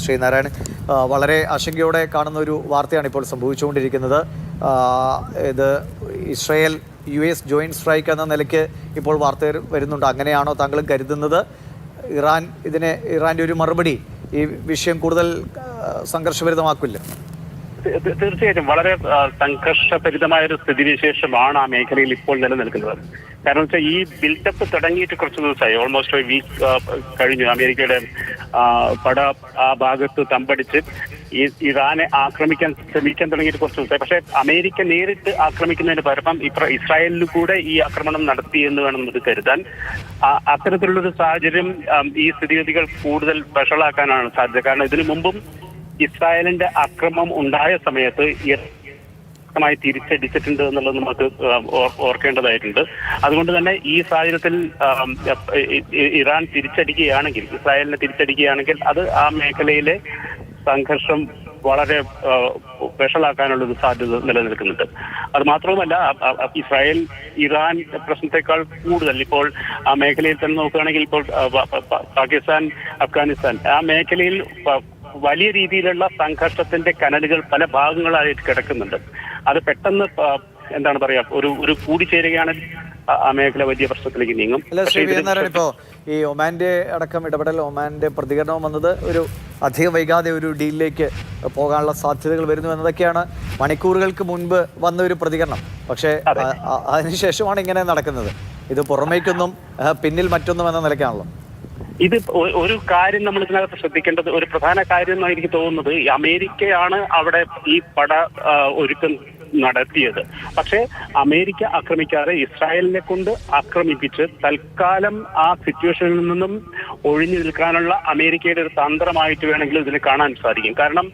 ശ്രീനാരായൺ. വളരെ ആശങ്കയോടെ കാണുന്ന ഒരു വാർത്തയാണ് ഇപ്പോൾ സംഭവിച്ചുകൊണ്ടിരിക്കുന്നത്. ഇത് ഇസ്രായേൽ US ജോയിൻറ്റ് സ്ട്രൈക്ക് എന്ന നിലയ്ക്ക് ഇപ്പോൾ വാർത്ത വരുന്നുണ്ട്. അങ്ങനെയാണോ താങ്കളും കരുതുന്നത്? ഇറാൻ്റെ ഒരു മറുപടി ഈ വിഷയം കൂടുതൽ സംഘർഷഭരിതമാക്കില്ല? തീർച്ചയായിട്ടും വളരെ സംഘർഷഭരിതമായ ഒരു സ്ഥിതിവിശേഷമാണ് ആ മേഖലയിൽ ഇപ്പോൾ നിലനിൽക്കുന്നത്. കാരണം വെച്ചാൽ ഈ ബിൽഡപ്പ് തുടങ്ങിയിട്ട് കുറച്ച് ദിവസമായി, ഓൾമോസ്റ്റ് ഒരു വീക്ക് കഴിഞ്ഞു. അമേരിക്കയുടെ പട ആ ഭാഗത്ത് തമ്പടിച്ച് ഇറാനെ ആക്രമിക്കാൻ ശ്രമിക്കാൻ തുടങ്ങിയിട്ട് കുറച്ച് ദിവസമായി. പക്ഷേ അമേരിക്ക നേരിട്ട് ആക്രമിക്കുന്നതിന് പകരം ഇസ്രായേലിൽ കൂടെ ഈ ആക്രമണം നടത്തി എന്ന് വേണം നമുക്ക് കരുതാൻ. അത്തരത്തിലുള്ളൊരു സാഹചര്യം ഈ സ്ഥിതിഗതികൾ കൂടുതൽ വഷളാക്കാനാണ് സാധ്യത. കാരണം ഇതിനു മുമ്പും ഇസ്രായേലിന്റെ ആക്രമണം ഉണ്ടായ സമയത്ത് മായി തിരിച്ചടിച്ചിട്ടുണ്ട് എന്നുള്ളത് നമുക്ക് ഓർക്കേണ്ടതായിട്ടുണ്ട്. അതുകൊണ്ട് തന്നെ ഈ സാഹചര്യത്തിൽ ഇറാൻ തിരിച്ചടിക്കുകയാണെങ്കിൽ, ഇസ്രായേലിനെ തിരിച്ചടിക്കുകയാണെങ്കിൽ അത് ആ മേഖലയിലെ സംഘർഷം വളരെ വഷളാക്കാനുള്ളൊരു സാധ്യത നിലനിൽക്കുന്നുണ്ട്. അത് മാത്രവുമല്ല, ഇസ്രായേൽ ഇറാൻ പ്രശ്നത്തെക്കാൾ കൂടുതൽ ഇപ്പോൾ ആ മേഖലയിൽ തന്നെ നോക്കുകയാണെങ്കിൽ ഇപ്പോൾ പാകിസ്ഥാൻ, അഫ്ഗാനിസ്ഥാൻ ആ മേഖലയിൽ വലിയ രീതിയിലുള്ള സംഘർഷത്തിന്റെ കനലുകൾ പല ഭാഗങ്ങളായിട്ട് കിടക്കുന്നുണ്ട്. അത് പെട്ടെന്ന് എന്താണ് പറയാ ഒരു കൂടിച്ചേരുകയാണ് ആ മേഖല വലിയ പ്രശ്നത്തിലേക്ക് നീങ്ങും. അല്ല ശ്രീനാരായൺ, ഇപ്പോൾ ഈ ഒമാന്റെ അടക്കം ഇടപെടൽ, ഒമാന്റെ പ്രതികരണം വന്നത് ഒരു അധികം വൈകാതെ ഒരു ഡീലിലേക്ക് പോകാനുള്ള സാധ്യതകൾ വരുന്നു എന്നതൊക്കെയാണ് മണിക്കൂറുകൾക്ക് മുൻപ് വന്ന ഒരു പ്രതികരണം. പക്ഷേ അതിനുശേഷമാണ് ഇങ്ങനെ നടക്കുന്നത്. ഇത് പുറമേക്കൊന്നും പിന്നിൽ മറ്റൊന്നും എന്ന നിലയ്ക്കാണല്ലോ. ഇത് ഒരു കാര്യം നമ്മൾ ഇതിനകത്ത് ശ്രദ്ധിക്കേണ്ടത്, ഒരു പ്രധാന കാര്യം എന്നാണ് എനിക്ക് തോന്നുന്നത്, അമേരിക്കയാണ് അവിടെ ഈ പട ഒരുക്കം നടത്തിയത്. പക്ഷേ അമേരിക്ക ആക്രമിക്കാതെ ഇസ്രായേലിനെ കൊണ്ട് ആക്രമിപ്പിച്ച് തൽക്കാലം ആ സിറ്റുവേഷനിൽ നിന്നും ഒഴിഞ്ഞു നിൽക്കാനുള്ള അമേരിക്കയുടെ ഒരു തന്ത്രമായിട്ട് വേണമെങ്കിൽ ഇതിനെ കാണാൻ സാധിക്കും. കാരണം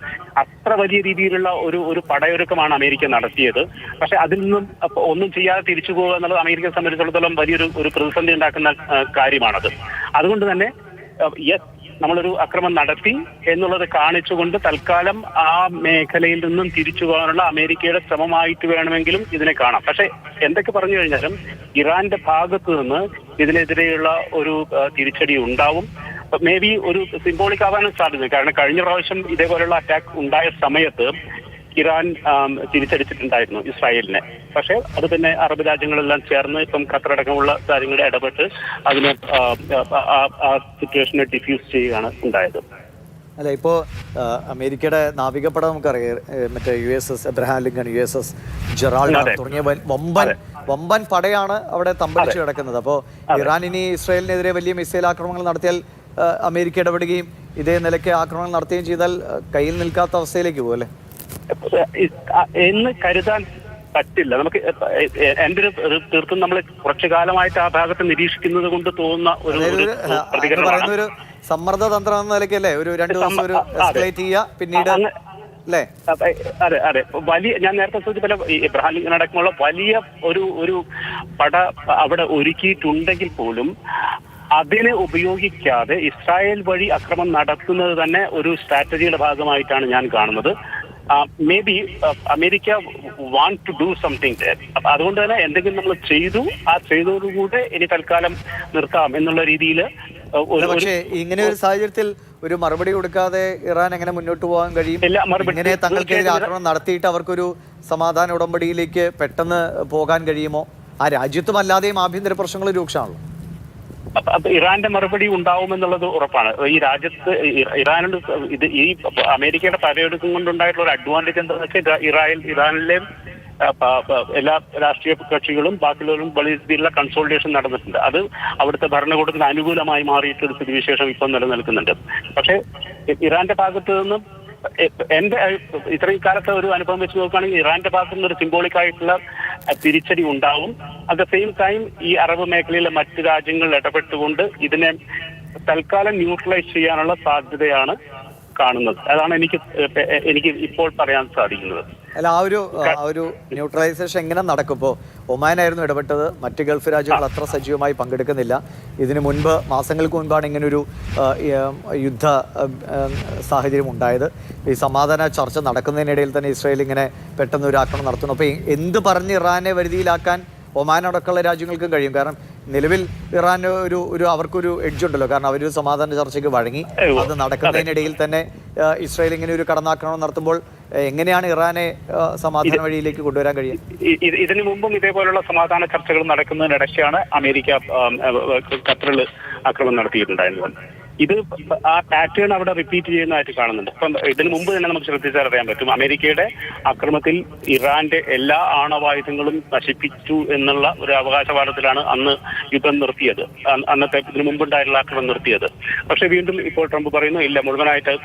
അത്ര വലിയ രീതിയിലുള്ള ഒരു പടയൊരുക്കമാണ് അമേരിക്ക നടത്തിയത്. പക്ഷെ അതിൽ നിന്നും ഒന്നും ചെയ്യാതെ തിരിച്ചു പോകുക എന്നുള്ളത് അമേരിക്കയെ സംബന്ധിച്ചിടത്തോളം വലിയൊരു പ്രതിസന്ധി ഉണ്ടാക്കുന്ന കാര്യമാണത്. അതുകൊണ്ട് തന്നെ നമ്മളൊരു അക്രമം നടത്തി എന്നുള്ളത് കാണിച്ചുകൊണ്ട് തൽക്കാലം ആ മേഖലയിൽ നിന്നും തിരിച്ചു പോകാനുള്ള അമേരിക്കയുടെ ശ്രമമായിട്ട് വേണമെങ്കിലും ഇതിനെ കാണാം. പക്ഷെ എന്തൊക്കെ പറഞ്ഞു കഴിഞ്ഞാലും ഇറാന്റെ ഭാഗത്തു നിന്ന് ഇതിനെതിരെയുള്ള ഒരു തിരിച്ചടി ഉണ്ടാവും. മേ ബി ഒരു സിംബോളിക് ആവാനും സാധ്യത. കാരണം കഴിഞ്ഞ പ്രാവശ്യം ഇതേപോലെയുള്ള അറ്റാക്ക് ഉണ്ടായ സമയത്ത് ഇറാൻ തിരിച്ചടിച്ചിട്ടുണ്ടായിരുന്നു ഇസ്രായേലിനെ. പക്ഷെ അത് പിന്നെ അറബ് രാജ്യങ്ങളെല്ലാം ചേർന്ന് ഇപ്പം ഖത്തറടക്കമുള്ള കാര്യങ്ങളിൽ ഇടപെട്ട് അതിനെ ആ സിറ്റുവേഷനെ ഡിഫ്യൂസ് ചെയ്യുകയാണ് ഉണ്ടായത്. അല്ല, ഇപ്പോൾ അമേരിക്കയുടെ നാവികപ്പട നമുക്കറിയാം, മറ്റേ USS Abraham Lincoln, USS Gerald തുടങ്ങിയ വമ്പൻ പടയാണ് അവിടെ തമ്പടിച്ച് കിടക്കുന്നത്. അപ്പോൾ ഇറാൻ ഇനി ഇസ്രായേലിനെതിരെ വലിയ മിസൈൽ ആക്രമണങ്ങൾ നടത്തിയാൽ അമേരിക്ക ഇടപെടുകയും ഇതേ നിലയ്ക്ക് ആക്രമണങ്ങൾ നടത്തുകയും ചെയ്താൽ കയ്യിൽ നിൽക്കാത്ത അവസ്ഥയിലേക്ക് പോകും അല്ലേ എന്ന് കരുതാൻ പറ്റില്ല. നമുക്ക് എൻ്റെ ഒരു തീർത്തും നമ്മൾ കുറച്ചു കാലമായിട്ട് ആ ഭാഗത്ത് നിരീക്ഷിക്കുന്നത് കൊണ്ട് തോന്നുന്ന ഒരു സമ്മർദ്ദ തന്ത്രം എന്ന നിലയ്ക്കല്ലേ ഒരു 2 ദിവസം ഒരു എസ്കലേറ്റ് ചെയ്യുക, പിന്നീട് അല്ലേ? അതെ അതെ. വലിയ, ഞാൻ നേരത്തെ സൂചിപ്പിച്ച ഇബ്രാഹിം ലിങ്കൺ അടക്കമുള്ള വലിയ ഒരു പട അവിടെ ഒരുക്കിയിട്ടുണ്ടെങ്കിൽ പോലും അതിനെ ഉപയോഗിക്കാതെ ഇസ്രായേൽ വഴി അക്രമം നടത്തുന്നത് തന്നെ ഒരു സ്ട്രാറ്റജിയുടെ ഭാഗമായിട്ടാണ് ഞാൻ കാണുന്നത്. Maybe America want to do something there. അതുകൊണ്ട് തന്നെ എന്തെങ്കിലും നമ്മൾ ചെയ്തു, ആ ചെയ്തതോടുകൂടെ ഇനി തൽക്കാലം നിർത്താം എന്നുള്ള രീതിയിൽ. പക്ഷേ ഇങ്ങനെ ഒരു സാഹചര്യത്തിൽ ഒരു മറുപടി കൊടുക്കാതെ ഇറാൻ എങ്ങനെ മുന്നോട്ട് പോകാൻ കഴിയും? ഇങ്ങനെ തങ്ങൾക്കെതിരെ ആക്രമണം നടത്തിയിട്ട് അവർക്കൊരു സമാധാന ഉടമ്പടിയിലേക്ക് പെട്ടെന്ന് പോകാൻ കഴിയുമോ? ആ രാജ്യത്തും അല്ലാതെയും ആഭ്യന്തര പ്രശ്നങ്ങൾ രൂക്ഷമാണല്ലോ. ഇറാന്റെ മറുപടി ഉണ്ടാവുമെന്നുള്ളത് ഉറപ്പാണ്. ഈ രാജ്യത്ത് ഇറാനോട് ഈ അമേരിക്കയുടെ പടയൊടുക്കം കൊണ്ടുണ്ടായിട്ടുള്ള ഒരു അഡ്വാൻറ്റേജ് എന്താണെന്ന് വെച്ചാൽ ഇറാനിലെ എല്ലാ രാഷ്ട്രീയ കക്ഷികളും ബാക്കിയുള്ളവരും വലിയ രീതിയിലുള്ള കൺസോൾട്ടേഷൻ നടന്നിട്ടുണ്ട്. അത് അവിടുത്തെ ഭരണകൂടത്തിന് അനുകൂലമായി മാറിയിട്ടൊരു സ്ഥിതിവിശേഷം ഇപ്പം നിലനിൽക്കുന്നുണ്ട്. പക്ഷേ ഇറാന്റെ ഭാഗത്ത് നിന്നും എന്റെ ഇത്രയും കാലത്തെ ഒരു അനുഭവം വെച്ച് നോക്കുകയാണെങ്കിൽ ഇറാന്റെ ഭാഗത്തു നിന്ന് ഒരു സിംബോളിക് ആയിട്ടുള്ള തിരിച്ചടി ഉണ്ടാവും. അറ്റ് ദ സെയിം ടൈം ഈ അറബ് മേഖലയിലെ മറ്റ് രാജ്യങ്ങൾ ഇടപെട്ടുകൊണ്ട് ഇതിനെ തൽക്കാലം ന്യൂട്രലൈസ് ചെയ്യാനുള്ള സാധ്യതയാണ് കാണുന്നത്. അതാണ് എനിക്ക് ഇപ്പോൾ പറയാൻ സാധിക്കുന്നത്. അല്ല, ആ ഒരു ന്യൂട്രലൈസേഷൻ എങ്ങനെ നടക്കും? ഇപ്പോൾ ഒമാനായിരുന്നു ഇടപെട്ടത്, മറ്റ് ഗൾഫ് രാജ്യങ്ങൾ അത്ര സജീവമായി പങ്കെടുക്കുന്നില്ല. ഇതിനു മുൻപ് മാസങ്ങൾക്ക് മുൻപാണ് ഇങ്ങനൊരു യുദ്ധ സാഹചര്യം ഉണ്ടായത്. ഈ സമാധാന ചർച്ച നടക്കുന്നതിനിടയിൽ തന്നെ ഇസ്രായേൽ ഇങ്ങനെ പെട്ടെന്ന് ഒരു ആക്രമണം നടത്തുന്നു. അപ്പോൾ എന്ത് പറഞ്ഞ് ഇറാനെ വരുതിയിലാക്കാൻ ഒമാൻ അടക്കമുള്ള രാജ്യങ്ങൾക്കും കഴിയും? കാരണം നിലവിൽ ഇറാൻ ഒരു അവർക്കൊരു എഡ്ജ് ഉണ്ടല്ലോ, കാരണം അവരൊരു സമാധാന ചർച്ചയ്ക്ക് വഴങ്ങി. അത് നടക്കുന്നതിനിടയിൽ തന്നെ ഇസ്രായേൽ ഇങ്ങനെ ഒരു കടന്നാക്രമണം നടത്തുമ്പോൾ എങ്ങനെയാണ് ഇറാനെ സമാധാന വഴിയിലേക്ക് കൊണ്ടുവരാൻ കഴിയുക? ഇതിനു മുമ്പും ഇതേപോലുള്ള സമാധാന ചർച്ചകൾ നടക്കുന്നതിനിടയ്ക്കാണ് അമേരിക്ക ഖത്തറിൽ ആക്രമണം നടത്തിയിട്ടുണ്ടായിരുന്നത്. ഇത് ആ പാറ്റേൺ അവിടെ റിപ്പീറ്റ് ചെയ്യുന്നതായിട്ട് കാണുന്നുണ്ട്. ഇപ്പം ഇതിനു മുമ്പ് തന്നെ നമുക്ക് ശ്രദ്ധിച്ചാൽ അറിയാൻ പറ്റും, അമേരിക്കയുടെ ആക്രമണത്തിൽ ഇറാന്റെ എല്ലാ ആണവായുധങ്ങളും നശിപ്പിച്ചു എന്നുള്ള ഒരു അവകാശവാദത്തിലാണ് അന്ന് യുദ്ധം നിർത്തിയത്, അന്നത്തെ ഇതിനു മുമ്പുണ്ടായിട്ടുള്ള ആക്രമണം നിർത്തിയത്. പക്ഷെ വീണ്ടും ഇപ്പോൾ ട്രംപ് പറയുന്നു ഇല്ല, മുഴുവനായിട്ട്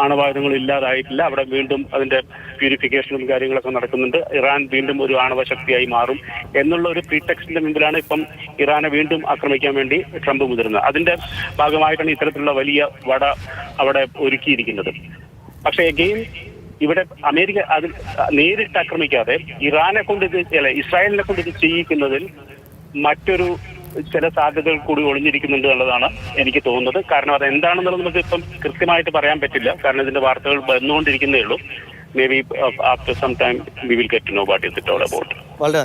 ആണവായുധങ്ങൾ ഇല്ലാതായിട്ടില്ല, അവിടെ വീണ്ടും അതിന്റെ പ്യൂരിഫിക്കേഷനും കാര്യങ്ങളൊക്കെ നടക്കുന്നുണ്ട്, ഇറാൻ വീണ്ടും ഒരു ആണവ ശക്തിയായി മാറും എന്നുള്ള ഒരു പ്രീടെക്സ്റ്റിന്റെ മുമ്പിലാണ് ഇപ്പം ഇറാനെ വീണ്ടും ആക്രമിക്കാൻ വേണ്ടി ട്രംപ് മുതിരുന്നത്. അതിന്റെ ഭാഗമായിട്ടാണ് ഇത്തരത്തിലുള്ള വലിയ വട അവിടെ ഒരുക്കിയിരിക്കുന്നത്. പക്ഷേ എഗെയിൻ ഇവിടെ അമേരിക്ക അത് നേരിട്ട് ആക്രമിക്കാതെ ഇറാനെ കൊണ്ട് ഇസ്രായേലിനെ കൊണ്ട് ഇത് ചെയ്യിക്കുന്നതിൽ മറ്റൊരു ചില സാധ്യതകൾ കൂടി ഒളിഞ്ഞിരിക്കുന്നുണ്ട് എന്നുള്ളതാണ് എനിക്ക് തോന്നുന്നത്. കാരണം അത് എന്താണെന്നുള്ളത് നമുക്ക് ഇപ്പം കൃത്യമായിട്ട് പറയാൻ പറ്റില്ല, കാരണം ഇതിന്റെ വാർത്തകൾ വന്നുകൊണ്ടിരിക്കുന്നേ ഉള്ളൂ. Maybe after some time we will get to know what is it all about. വളരെ